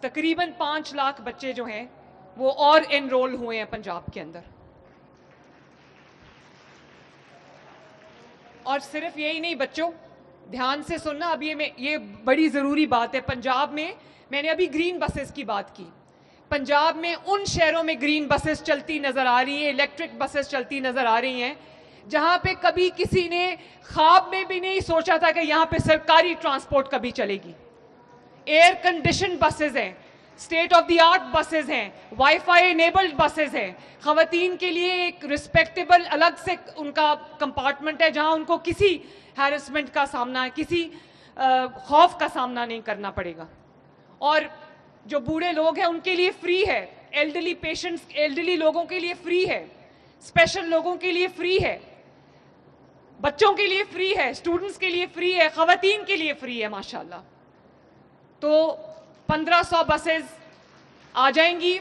تقریباً 5 لاکھ بچے جو ہیں وہ اور انرول ہوئے ہیں پنجاب کے اندر. اور صرف یہی نہیں بچوں، دھیان سے سننا، اب یہ بڑی ضروری بات ہے. پنجاب میں نے ابھی گرین بسز کی بات کی. پنجاب میں ان شہروں میں گرین بسز چلتی نظر آ رہی ہیں، الیکٹرک بسز چلتی نظر آ رہی ہیں جہاں پہ کبھی کسی نے خواب میں بھی نہیں سوچا تھا کہ یہاں پہ سرکاری ٹرانسپورٹ کبھی چلے گی. ایئر کنڈیشن بسز ہیں، state of the art buses ہیں، وائی فائی انیبلڈ بسز ہیں. خواتین کے لیے ایک رسپیکٹیبل الگ سے ان کا کمپارٹمنٹ ہے جہاں ان کو کسی ہیرسمنٹ کا سامنا، کسی خوف کا سامنا نہیں کرنا پڑے گا. اور جو بوڑھے لوگ ہیں ان کے لیے فری ہے، ایلڈرلی پیشنٹس، ایلڈرلی لوگوں کے لیے فری ہے، اسپیشل لوگوں کے لیے فری ہے، بچوں کے لیے فری ہے، اسٹوڈنٹس کے لیے فری ہے، خواتین کے لیے فری ہے ماشاءاللہ. تو 1500 بسز آ جائیں گی.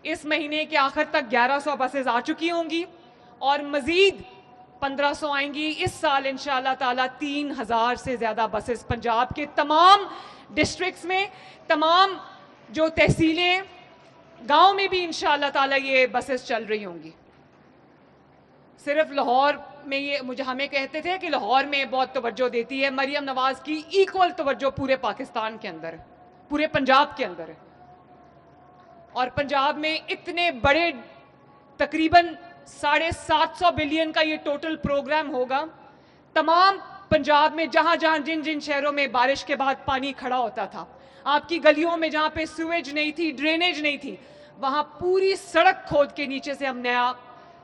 اس مہینے کے آخر تک 1100 بسز آ چکی ہوں گی اور مزید 1500 آئیں گی. اس سال انشاءاللہ تعالیٰ 3000 سے زیادہ بسز پنجاب کے تمام ڈسٹرکٹس میں، تمام جو تحصیلیں، گاؤں میں بھی انشاءاللہ تعالیٰ یہ بسز چل رہی ہوں گی. صرف لاہور میں یہ ہمیں کہتے تھے کہ لاہور میں بہت توجہ دیتی ہے، مریم نواز کی ایکول توجہ پورے پاکستان کے اندر ہے، پورے پنجاب کے اندر ہے. اور پنجاب میں اتنے بڑے تقریباً 750 بلین کا یہ ٹوٹل پروگرام ہوگا. تمام پنجاب میں جہاں جہاں جن شہروں میں بارش کے بعد پانی کھڑا ہوتا تھا، آپ کی گلیوں میں جہاں پہ سویج نہیں تھی، ڈرینیج نہیں تھی، وہاں پوری سڑک کھود کے نیچے سے ہم نیا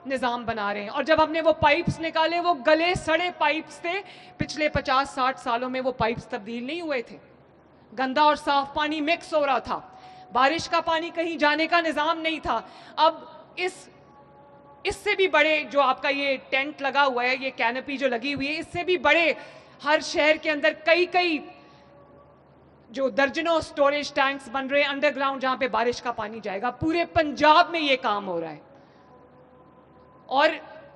نظام بنا رہے ہیں. اور جب ہم نے وہ پائپس نکالے، وہ گلے سڑے پائپس تھے. پچھلے 50-60 سالوں میں وہ پائپس تبدیل نہیں ہوئے تھے. گندا اور صاف پانی مکس ہو رہا تھا، بارش کا پانی کہیں جانے کا نظام نہیں تھا. اب اس سے بھی بڑے جو آپ کا یہ ٹینٹ لگا ہوا ہے، یہ کینپی جو لگی ہوئی ہے، اس سے بھی بڑے ہر شہر کے اندر کئی جو درجنوں سٹوریج ٹینکس بن رہے ہیں انڈر گراؤنڈ، جہاں پہ بارش کا پانی جائے گا. پورے پنجاب میں یہ کام ہو رہا ہے. اور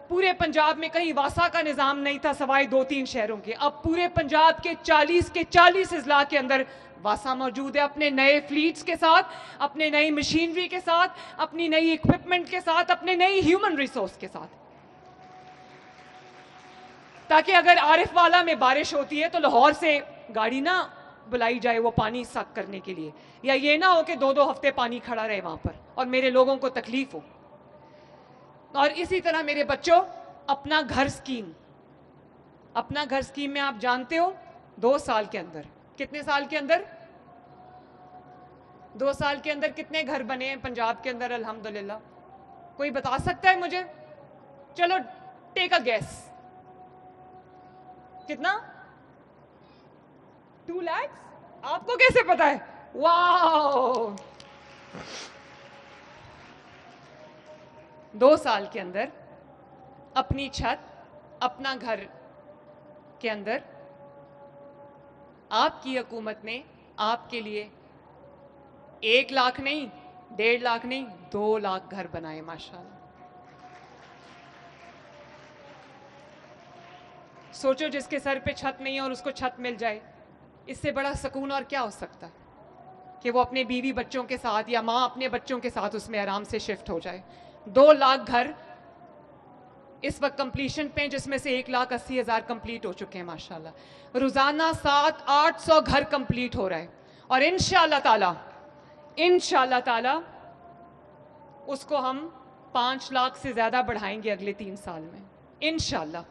پورے پنجاب میں کہیں واسا کا نظام نہیں تھا سوائے 2-3 شہروں کے. اب پورے پنجاب کے 40 اضلاع کے اندر واسا موجود ہے، اپنے نئے فلیٹس کے ساتھ، اپنے نئی مشینری کے ساتھ، اپنی نئی اکوپمنٹ کے ساتھ، اپنے نئی ہیومن ریسورس کے ساتھ. تاکہ اگر عارف والا میں بارش ہوتی ہے تو لاہور سے گاڑی نہ بلائی جائے وہ پانی سک کرنے کے لیے، یا یہ نہ ہو کہ 2 ہفتے پانی کھڑا رہے وہاں پر اور میرے لوگوں کو تکلیف ہو. اور اسی طرح میرے بچوں، اپنا گھر اسکیم، اپنا گھر اسکیم میں آپ جانتے ہو 2 سال کے اندر، کتنے سال کے اندر؟ 2 سال کے اندر کتنے گھر بنے ہیں پنجاب کے اندر الحمدللہ؟ کوئی بتا سکتا ہے مجھے؟ چلو ٹیک اے گیس. کتنا؟ 2 لاکھ؟ آپ کو کیسے پتا ہے؟ واو! 2 سال کے اندر اپنی چھت، اپنا گھر کے اندر آپ کی حکومت نے آپ کے لیے 1 لاکھ نہیں، 1.5 لاکھ نہیں، 2 لاکھ گھر بنائے ماشاءاللہ. سوچو جس کے سر پہ چھت نہیں ہے اور اس کو چھت مل جائے، اس سے بڑا سکون اور کیا ہو سکتا ہے کہ وہ اپنے بیوی بچوں کے ساتھ یا ماں اپنے بچوں کے ساتھ اس میں آرام سے شفٹ ہو جائے. 2 لاکھ گھر اس وقت کمپلیشن پہ، جس میں سے 1,80,000 کمپلیٹ ہو چکے ہیں ماشاءاللہ. روزانہ 700-800 گھر کمپلیٹ ہو رہا ہے. اور انشاءاللہ تعالی اس کو ہم 5 لاکھ سے زیادہ بڑھائیں گے اگلے 3 سال میں انشاءاللہ.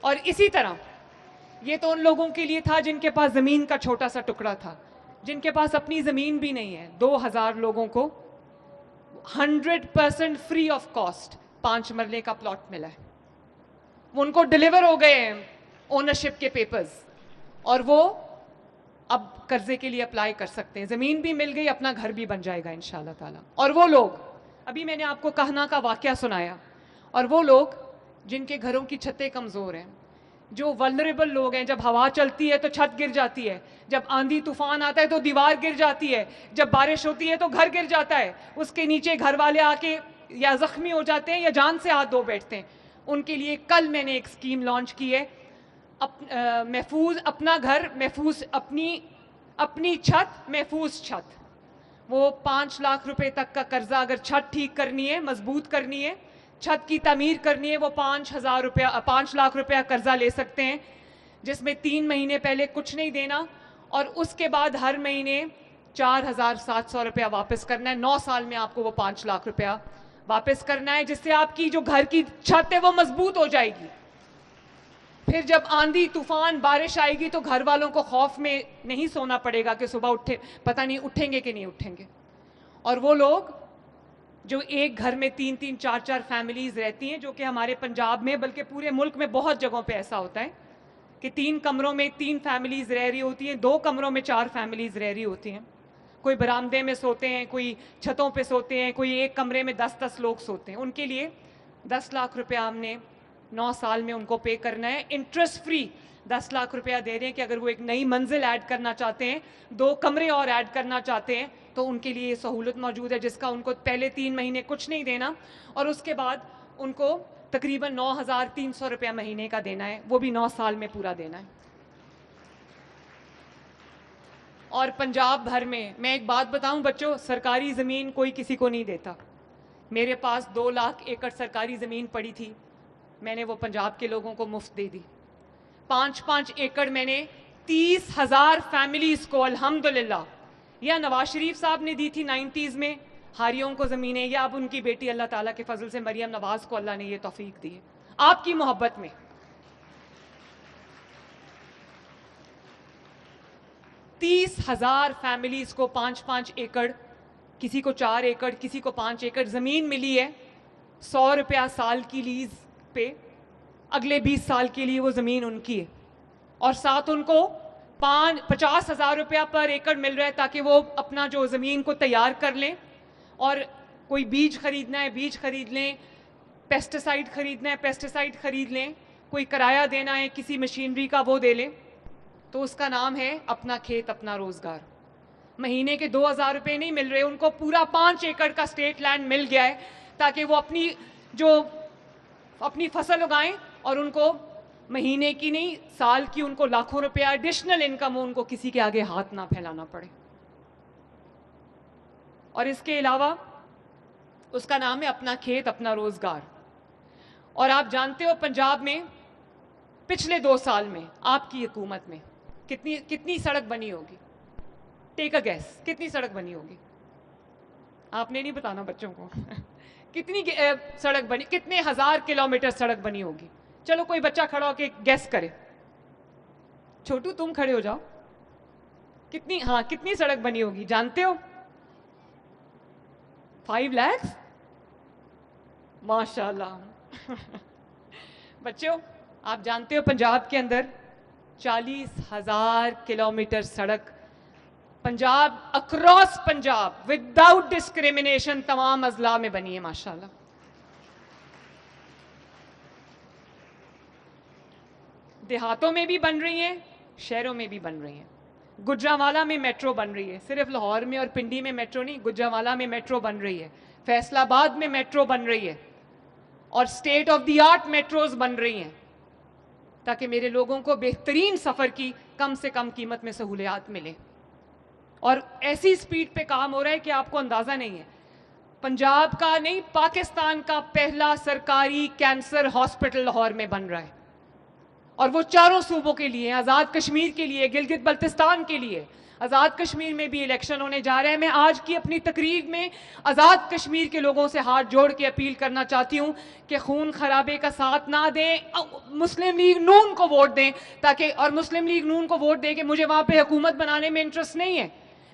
اور اسی طرح یہ تو ان لوگوں کے لیے تھا جن کے پاس زمین کا چھوٹا سا ٹکڑا تھا، جن کے پاس اپنی زمین بھی نہیں ہے. 2000 لوگوں کو 100% فری آف کاسٹ 5 مرلے کا پلاٹ ملا ہے. ان کو ڈیلیور ہو گئے ہیں اونرشپ کے پیپرز، اور وہ اب قرضے کے لیے اپلائی کر سکتے ہیں. زمین بھی مل گئی، اپنا گھر بھی بن جائے گا انشاءاللہ تعالی. اور وہ لوگ، ابھی میں نے آپ کو کہنا کا واقعہ سنایا، اور وہ لوگ جن کے گھروں کی چھتیں کمزور ہیں، جو ولنریبل لوگ ہیں، جب ہوا چلتی ہے تو چھت گر جاتی ہے، جب آندھی طوفان آتا ہے تو دیوار گر جاتی ہے، جب بارش ہوتی ہے تو گھر گر جاتا ہے، اس کے نیچے گھر والے آ کے یا زخمی ہو جاتے ہیں یا جان سے ہاتھ دھو بیٹھتے ہیں. ان کے لیے کل میں نے ایک اسکیم لانچ کی ہے، محفوظ اپنا گھر، محفوظ اپنی اپنی چھت محفوظ چھت. وہ 5 لاکھ روپے تک کا قرضہ اگر چھت ٹھیک کرنی ہے, مضبوط کرنی ہے, چھت کی تعمیر کرنی ہے, وہ 5 لاکھ روپیہ قرضہ لے سکتے ہیں, جس میں 3 مہینے پہلے کچھ نہیں دینا اور اس کے بعد ہر مہینے 4,700 روپیہ واپس کرنا ہے. 9 سال میں آپ کو وہ 5 لاکھ روپیہ واپس کرنا ہے, جس سے آپ کی جو گھر کی چھت ہے وہ مضبوط ہو جائے گی. پھر جب آندھی طوفان بارش آئے گی تو گھر والوں کو خوف میں نہیں سونا پڑے گا کہ صبح پتہ نہیں اٹھیں گے کہ نہیں اٹھیں گے. اور وہ لوگ جو ایک گھر میں 3-3 4-4 فیملیز رہتی ہیں, جو کہ ہمارے پنجاب میں بلکہ پورے ملک میں بہت جگہوں پہ ایسا ہوتا ہے کہ 3 کمروں میں 3 فیملیز رہ رہی ہوتی ہیں, 2 کمروں میں 4 فیملیز رہ رہی ہوتی ہیں. کوئی برآمدے میں سوتے ہیں, کوئی چھتوں پہ سوتے ہیں, کوئی ایک کمرے میں 10-10 لوگ سوتے ہیں. ان کے لیے 10 لاکھ روپیہ ہم نے 9 سال میں ان کو پے کرنا ہے. انٹرسٹ فری 10 لاکھ روپیہ دے رہے ہیں کہ اگر وہ ایک نئی منزل ایڈ کرنا چاہتے ہیں, 2 کمرے اور ایڈ کرنا چاہتے ہیں, تو ان کے لیے یہ سہولت موجود ہے, جس کا ان کو پہلے 3 مہینے کچھ نہیں دینا اور اس کے بعد ان کو تقریباً 9,300 روپیہ مہینے کا دینا ہے, وہ بھی 9 سال میں پورا دینا ہے. اور پنجاب بھر میں ایک بات بتاؤں بچوں, سرکاری زمین کوئی کسی کو نہیں دیتا. میرے پاس 2 لاکھ ایکڑ سرکاری زمین پڑی تھی, میں نے وہ پنجاب کے لوگوں کو مفت دے دی. 5-5 ایکڑ میں نے 30,000 فیملیز کو الحمدللہ, یا نواز شریف صاحب نے دی تھی 90s میں ہاریوں کو زمینیں, یا اب ان کی بیٹی اللہ تعالیٰ کے فضل سے مریم نواز کو اللہ نے یہ توفیق دی ہے آپ کی محبت میں. 30,000 فیملیز کو 5-5 ایکڑ, کسی کو 4 ایکڑ, کسی کو 5 ایکڑ زمین ملی ہے. 100 روپیہ سال کی لیز پہ, اگلے 20 سال کے لیے وہ زمین ان کی ہے, اور ساتھ ان کو 50,000 روپیہ پر ایکڑ مل رہا ہے تاکہ وہ اپنا جو زمین کو تیار کر لیں, اور کوئی بیج خریدنا ہے بیج خرید لیں, پیسٹیسائڈ خریدنا ہے پیسٹیسائڈ خرید لیں, کوئی کرایہ دینا ہے کسی مشینری کا وہ دے لیں. تو اس کا نام ہے اپنا کھیت اپنا روزگار. مہینے کے 2,000 روپے نہیں مل رہے, ان کو پورا 5 ایکڑ کا اسٹیٹ لینڈ مل گیا ہے تاکہ وہ اپنی فصل اگائیں, اور ان کو مہینے کی نہیں سال کی ان کو لاکھوں روپیہ ایڈیشنل انکم ہو, ان کو کسی کے آگے ہاتھ نہ پھیلانا پڑے. اور اس کے علاوہ اس کا نام ہے اپنا کھیت اپنا روزگار. اور آپ جانتے ہو پنجاب میں پچھلے 2 سال میں آپ کی حکومت میں کتنی سڑک بنی ہوگی؟ ٹیک اے گیس, کتنی سڑک بنی ہوگی؟ آپ نے نہیں بتانا بچوں کو. کتنی سڑک بنی, کتنے 1000 کلومیٹر سڑک بنی ہوگی؟ چلو کوئی بچہ کھڑا ہو کے گیس کرے. چھوٹو تم کھڑے ہو جاؤ, کتنی سڑک بنی ہوگی جانتے ہو؟ 5 لاکھ. ماشاء اللہ. بچوں آپ جانتے ہو پنجاب کے اندر 40,000 کلومیٹر سڑک Punjab across Punjab without discrimination تمام اضلاع میں بنی ہے ماشاءاللہ. دیہاتوں میں بھی بن رہی ہیں, شہروں میں بھی بن رہی ہیں. گجرانوالہ میں میٹرو بن رہی ہے, صرف لاہور میں اور پنڈی میں میٹرو نہیں, گجرانوالہ میں میٹرو بن رہی ہے, فیصل آباد میں میٹرو بن رہی ہے, اور state of the art metros بن رہی ہیں تاکہ میرے لوگوں کو بہترین سفر کی کم سے کم قیمت میں سہولیات ملیں. اور ایسی سپیڈ پہ کام ہو رہا ہے کہ آپ کو اندازہ نہیں ہے. پنجاب کا نہیں, پاکستان کا پہلا سرکاری کینسر ہاسپٹل لاہور میں بن رہا ہے, اور وہ 4 صوبوں کے لیے, آزاد کشمیر کے لیے, گلگت بلتستان کے لیے. آزاد کشمیر میں بھی الیکشن ہونے جا رہے ہیں. میں آج کی اپنی تقریر میں آزاد کشمیر کے لوگوں سے ہاتھ جوڑ کے اپیل کرنا چاہتی ہوں کہ خون خرابے کا ساتھ نہ دیں, مسلم لیگ نون کو ووٹ دیں, تاکہ, اور مسلم لیگ نون کو ووٹ دیں کہ مجھے وہاں پہ حکومت بنانے میں انٹرسٹ نہیں ہے.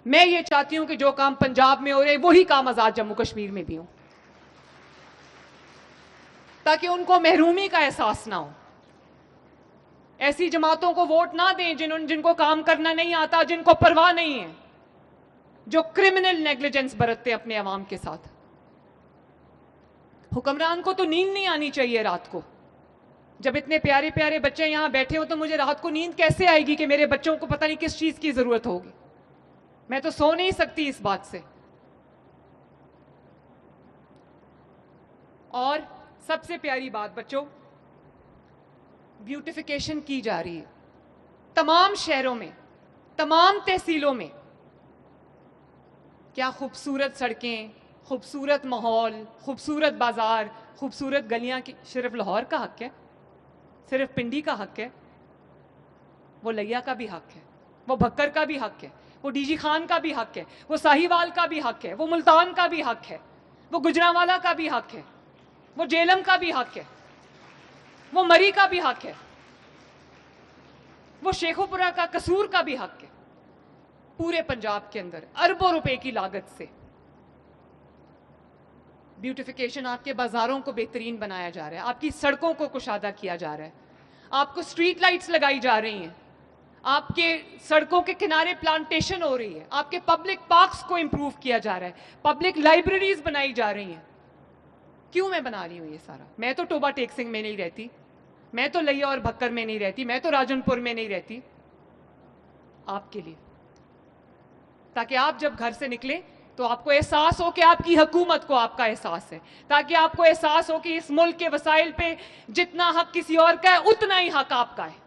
میں یہ چاہتی ہوں کہ جو کام پنجاب میں ہو رہے وہی کام آزاد جموں کشمیر میں بھی ہوں, تاکہ ان کو محرومی کا احساس نہ ہو. ایسی جماعتوں کو ووٹ نہ دیں جن کو کام کرنا نہیں آتا, جن کو پرواہ نہیں ہے, جو کرمنل نیگلیجنس برتتے اپنے عوام کے ساتھ. حکمران کو تو نیند نہیں آنی چاہیے رات کو. جب اتنے پیارے پیارے بچے یہاں بیٹھے ہو تو مجھے رات کو نیند کیسے آئے گی کہ میرے بچوں کو پتہ نہیں کس چیز کی ضرورت ہوگی. میں تو سو نہیں سکتی اس بات سے. اور سب سے پیاری بات بچوں, بیوٹیفیکیشن کی جا رہی ہے تمام شہروں میں, تمام تحصیلوں میں کیا خوبصورت سڑکیں، خوبصورت ماحول، خوبصورت بازار، خوبصورت گلیاں کی صرف لاہور کا حق ہے؟ صرف پنڈی کا حق ہے؟ وہ لیا کا بھی حق ہے، وہ بھکر کا بھی حق ہے، وہ ڈی جی خان کا بھی حق ہے، وہ ساہیوال کا بھی حق ہے، وہ ملتان کا بھی حق ہے، وہ گجرانوالہ کا بھی حق ہے، وہ جیلم کا بھی حق ہے، وہ مری کا بھی حق ہے، وہ شیخو پورہ کا قصور کا بھی حق ہے۔ پورے پنجاب کے اندر اربوں روپے کی لاگت سے بیوٹیفیکیشن، آپ کے بازاروں کو بہترین بنایا جا رہا ہے، آپ کی سڑکوں کو کشادہ کیا جا رہا ہے، آپ کو اسٹریٹ لائٹس لگائی جا رہی ہیں، آپ کے سڑکوں کے کنارے پلانٹیشن ہو رہی ہے، آپ کے پبلک پارکس کو امپروو کیا جا رہا ہے، پبلک لائبریریز بنائی جا رہی ہیں۔ کیوں میں بنا رہی ہوں یہ سارا؟ میں تو ٹوبا ٹیک سنگھ میں نہیں رہتی، میں تو لیا اور بھکر میں نہیں رہتی، میں تو راجن پور میں نہیں رہتی۔ آپ کے لیے، تاکہ آپ جب گھر سے نکلیں تو آپ کو احساس ہو کہ آپ کی حکومت کو آپ کا احساس ہے، تاکہ آپ کو احساس ہو کہ اس ملک کے وسائل پہ جتنا حق کسی اور کا ہے اتنا ہی حق آپ کا ہے۔